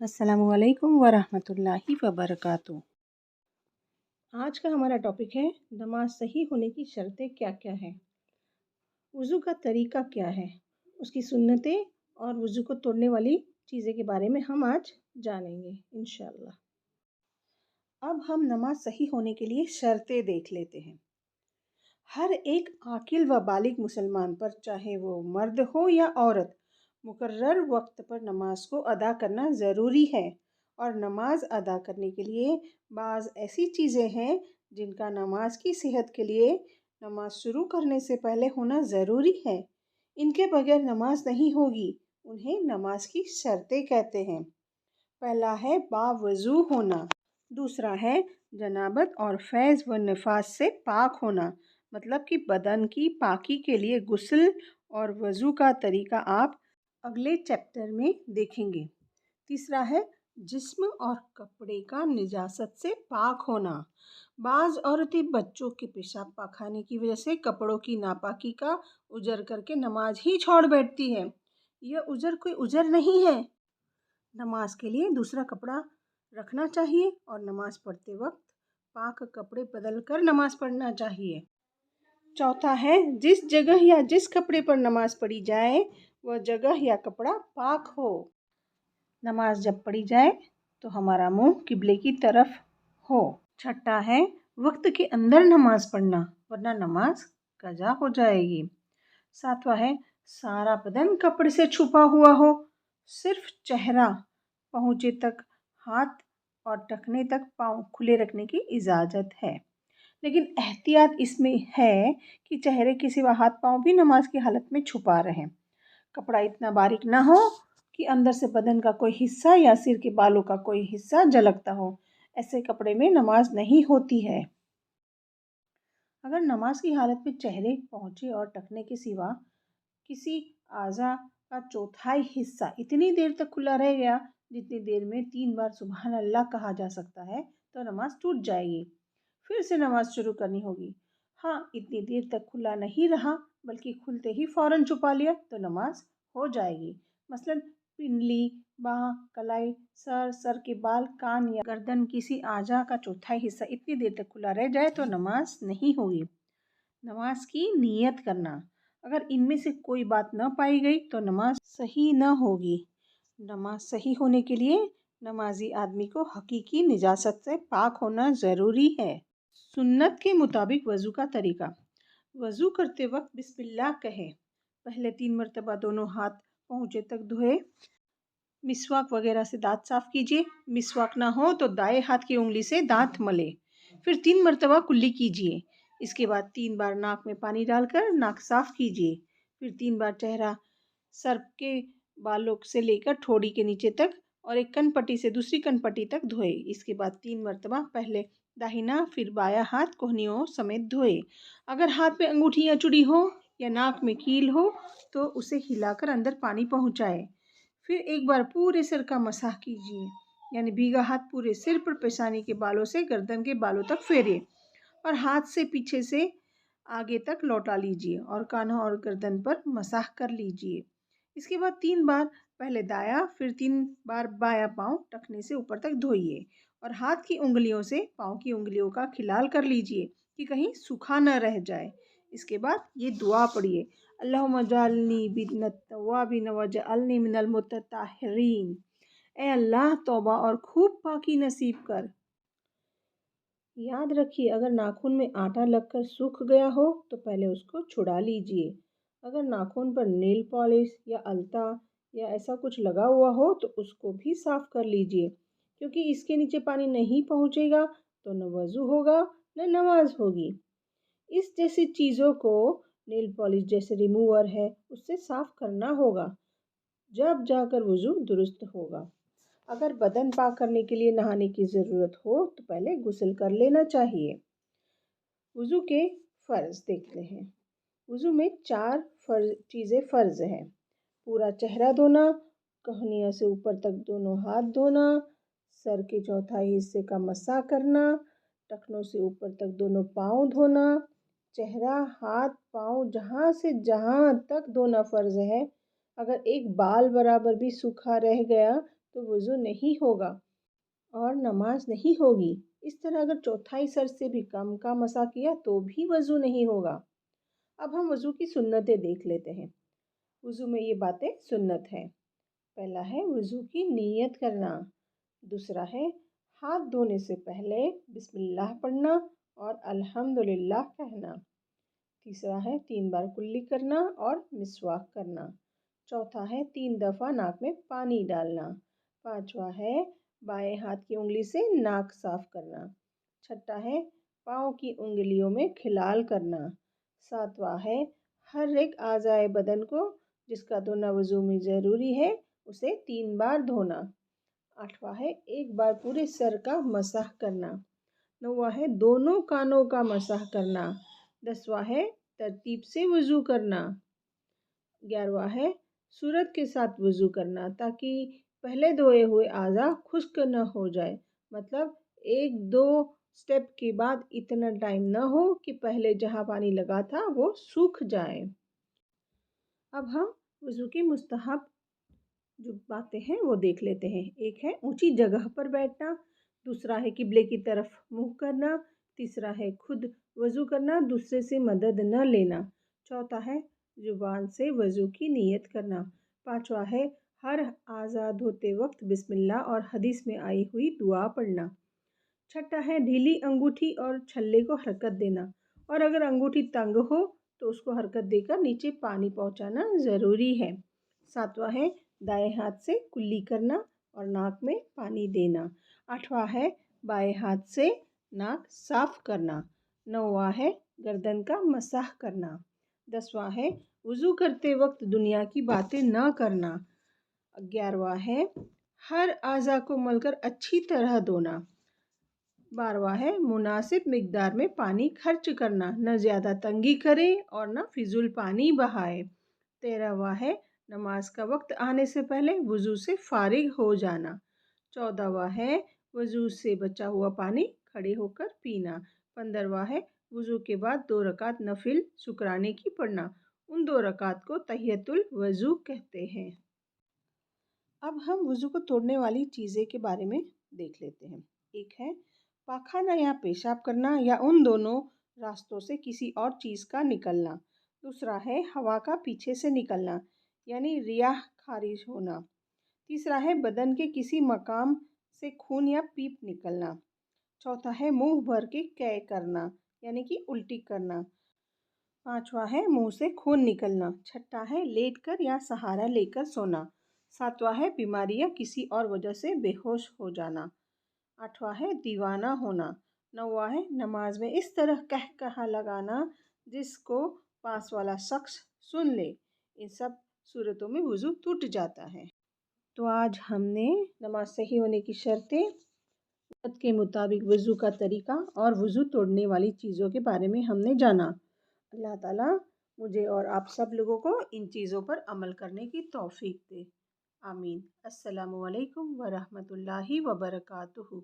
अस्सलामुअलैकुम वरहमतुल्लाहि वबरकातुहू। आज का हमारा टॉपिक है नमाज सही होने की शर्तें क्या क्या हैं। वज़ू का तरीका क्या है, उसकी सुन्नतें और वज़ू को तोड़ने वाली चीज़ें के बारे में हम आज जानेंगे इंशाअल्लाह। अब हम नमाज सही होने के लिए शर्तें देख लेते हैं। हर एक आकिल व बालिग मुसलमान पर, चाहे वो मर्द हो या औरत, मुकर्रर वक्त पर नमाज को अदा करना ज़रूरी है। और नमाज अदा करने के लिए बाज़ ऐसी चीज़ें हैं जिनका नमाज की सेहत के लिए नमाज शुरू करने से पहले होना ज़रूरी है। इनके बगैर नमाज नहीं होगी, उन्हें नमाज की शर्तें कहते हैं। पहला है बावज़ू होना, दूसरा है जनाबत और फैज़ व निफास से पाक होना, मतलब कि बदन की पाकी के लिए गुस्ल और वज़ू का तरीका आप अगले चैप्टर में देखेंगे। तीसरा है जिस्म और कपड़े का निजासत से पाक होना। बाज़ औरतें बच्चों के पेशाब पाखाने की वजह से कपड़ों की नापाकी का उजर करके नमाज ही छोड़ बैठती है। यह उजर कोई उजर नहीं है। नमाज के लिए दूसरा कपड़ा रखना चाहिए और नमाज पढ़ते वक्त पाक कपड़े बदल कर नमाज पढ़ना चाहिए। चौथा है जिस जगह या जिस कपड़े पर नमाज पढ़ी जाए वह जगह या कपड़ा पाक हो। नमाज जब पढ़ी जाए तो हमारा मुंह किबले की तरफ हो। छठा है वक्त के अंदर नमाज पढ़ना, वरना नमाज कज़ा हो जाएगी। सातवां है सारा बदन कपड़े से छुपा हुआ हो, सिर्फ चेहरा पहुँचे तक हाथ और टखने तक पाँव खुले रखने की इजाज़त है। लेकिन एहतियात इसमें है कि चेहरे के सिवा हाथ पाँव भी नमाज की हालत में छुपा रहें। कपड़ा इतना बारीक ना हो कि अंदर से बदन का कोई हिस्सा या सिर के बालों का कोई हिस्सा झलकता हो। ऐसे कपड़े में नमाज नहीं होती है। अगर नमाज की हालत में चेहरे पहुँचे और टखने के सिवा किसी आज़ा का चौथाई हिस्सा इतनी देर तक खुला रह गया जितनी देर में 3 बार सुबहान अल्लाह कहा जा सकता है, तो नमाज टूट जाएगी। फिर से नमाज शुरू करनी होगी। हाँ, इतनी देर तक खुला नहीं रहा बल्कि खुलते ही फ़ौरन छुपा लिया तो नमाज हो जाएगी। मसलन पिंडली, बाह, कलाई, सर के बाल, कान या गर्दन किसी आज़ा का चौथाई हिस्सा इतनी देर तक खुला रह जाए तो नमाज नहीं होगी। नमाज की नीयत करना, अगर इनमें से कोई बात न पाई गई तो नमाज सही न होगी। नमाज सही होने के लिए नमाजी आदमी को हकीकी निजासत से पाक होना ज़रूरी है। सुन्नत के मुताबिक वज़ू का तरीका। वज़ू करते वक्त बिस्मिल्लाह कहे, पहले 3 मरतबा दोनों हाथ पहुँचे तक धोए। मिसवाक वगैरह से दांत साफ़ कीजिए। मिसवाक ना हो तो दाएं हाथ की उंगली से दांत मले। फिर 3 मरतबा कुल्ली कीजिए। इसके बाद 3 बार नाक में पानी डालकर नाक साफ़ कीजिए। फिर 3 बार चेहरा सर के बालों से लेकर ठोड़ी के नीचे तक और एक कनपट्टी से दूसरी कनपट्टी तक धोए। इसके बाद 3 मरतबा पहले दाहिना फिर बायां हाथ कोहनियों समेत धोए। अगर हाथ में अंगूठी या चूड़ी हो या नाक में कील हो तो उसे हिलाकर अंदर पानी पहुँचाए। फिर एक बार पूरे सिर का मसाह कीजिए, यानी भीगा हाथ पूरे सिर पर पेशानी के बालों से गर्दन के बालों तक फेरिए और हाथ से पीछे से आगे तक लौटा लीजिए और कानों और गर्दन पर मसाह कर लीजिए। इसके बाद 3 बार पहले दाया फिर 3 बार बायां पाँव टखने से ऊपर तक धोइए और हाथ की उंगलियों से पाँव की उंगलियों का खिलाल कर लीजिए कि कहीं सूखा न रह जाए। इसके बाद ये दुआ पढ़िए, अल्लाहुम्मा जअलनी मिनत तव्वाबीन वजअलनी मिनल मुतताहिरीन। ए अल्लाह, तौबा और खूब पाकी नसीब कर। याद रखिए, अगर नाखून में आटा लगकर सूख गया हो तो पहले उसको छुड़ा लीजिए। अगर नाखून पर नेल पॉलिश या अलता या ऐसा कुछ लगा हुआ हो तो उसको भी साफ़ कर लीजिए, क्योंकि इसके नीचे पानी नहीं पहुँचेगा तो न वज़ू होगा न नमाज होगी। इस जैसी चीज़ों को, नेल पॉलिश जैसे रिमूवर है, उससे साफ़ करना होगा, जब जाकर वज़ू दुरुस्त होगा। अगर बदन पाक करने के लिए नहाने की ज़रूरत हो तो पहले गुस्ल कर लेना चाहिए। वज़ू के फ़र्ज़ देखते हैं। वज़ू में 4 चीज़ें फ़र्ज़ हैं। पूरा चेहरा धोना, कोहनियों से ऊपर तक दोनों हाथ धोना, सर के चौथाई हिस्से का मसा करना, टखनों से ऊपर तक दोनों पाँव धोना। चेहरा, हाथ, पाँव जहाँ से जहाँ तक धोना फ़र्ज़ है, اگر ایک بال برابر بھی سوکھا رہ گیا تو وضو نہیں ہوگا اور نماز نہیں ہوگی۔ اس طرح اگر چوتھائی سر سے بھی کم کا مسح کیا تو بھی وضو نہیں ہوگا۔ اب ہم وضو کی سنتیں دیکھ لیتے ہیں۔ وضو میں یہ باتیں سنت ہیں۔ پہلا ہے وضو کی نیت کرنا، دوسرا ہے ہاتھ دھونے سے پہلے بسم اللہ پڑھنا اور الحمدللہ کہنا، تیسرا ہے 3 بار کلی کرنا اور مسواک کرنا، چوتھا ہے 3 دفعہ ناک میں پانی ڈالنا، پانچواں ہے بائیں ہاتھ کی انگلی سے ناک صاف کرنا، چھٹا ہے پاؤں کی انگلیوں میں کھلال کرنا، ساتواں ہے ہر ایک اعضائے بدن کو جس کا دھونا وضو میں ضروری ہے اسے 3 بار دھونا، آٹھواں ہے ایک بار پورے سر کا مسح کرنا، نواں ہے دونوں کانوں کا مسح کرنا، 10واں ہے ترتیب سے وضو کرنا، 11واں ہے سورت کے ساتھ وضو کرنا تاکہ پہلے دھوئے ہوئے اعضاء خشک نہ ہو جائے، مطلب 1-2 سٹیپ کے بعد اتنا ٹائم نہ ہو کہ پہلے جہاں پانی لگا تھا وہ سوکھ جائے۔ اب ہم وضو کی مستحب جو باتیں ہیں وہ دیکھ لیتے ہیں۔ ایک ہے اونچی جگہ پر بیٹھنا، دوسرا ہے قبلے کی طرف منہ کرنا، تیسرا ہے خود وضو کرنا، دوسرے سے مدد نہ لینا، چوتھا ہے زبان سے وضو کی نیت کرنا، پانچواں ہے ہر اعضاء دھوتے وقت بسم اللہ اور حدیث میں آئی ہوئی دعا پڑھنا، چھٹا ہے ڈھیلی انگوٹھی اور چھلے کو حرکت دینا، اور اگر انگوٹھی تنگ ہو تو اس کو حرکت دے کر نیچے پانی پہنچانا ضروری ہے، ساتواں ہے دائیں ہاتھ سے کلی کرنا اور ناک میں پانی دینا، آٹھواں ہے بائیں ہاتھ سے ناک صاف کرنا، نواں ہے گردن کا مسح کرنا، 10واں ہے وضو کرتے وقت دنیا کی باتیں نہ کرنا، 11واں ہے ہر اعضاء کو مل کر اچھی طرح دھونا، 12واں ہے مناسب مقدار میں پانی خرچ کرنا، نہ زیادہ تنگی کرے اور نہ فضول پانی بہائے، 13واں ہے نماز کا وقت آنے سے پہلے وضو سے فارغ ہو جانا، 14واں ہے وضو سے بچا ہوا پانی کھڑے ہو کر پینا، 15واں ہے وضو کے بعد 2 رکعت نفل شکرانے کی پڑھنا، ان 2 رکعت کو تحیۃ الوضو کہتے ہیں۔ اب ہم وضو کو توڑنے والی چیزیں کے بارے میں دیکھ لیتے ہیں۔ ایک ہے پاخانہ یا پیشاب کرنا یا ان دونوں راستوں سے کسی اور چیز کا نکلنا، دوسرا ہے ہوا کا پیچھے سے نکلنا یعنی ریاح خارج ہونا، تیسرا ہے بدن کے کسی مقام سے خون یا پیپ نکلنا، چوتھا ہے منہ بھر کے قے کرنا یعنی کہ الٹی کرنا، پانچواں ہے منہ سے خون نکلنا، چھٹا ہے لیٹ کر یا سہارا لے کر سونا، ساتواں ہے بیماری یا کسی اور وجہ سے بے ہوش ہو جانا، آٹھواں ہے دیوانہ ہونا، نواں ہے نماز میں اس طرح کہا لگانا جس کو پاس والا شخص سن لے، ان سب صورتوں میں وضو ٹوٹ جاتا ہے۔ تو آج ہم نے نماز صحیح ہونے کی شرطیں، سنت کے مطابق وضو کا طریقہ اور وضو توڑنے والی چیزوں کے بارے میں ہم نے جانا۔ اللہ تعالیٰ مجھے اور آپ سب لوگوں کو ان چیزوں پر عمل کرنے کی توفیق دے، آمین۔ السلام علیکم ورحمۃ اللہ وبرکاتہ۔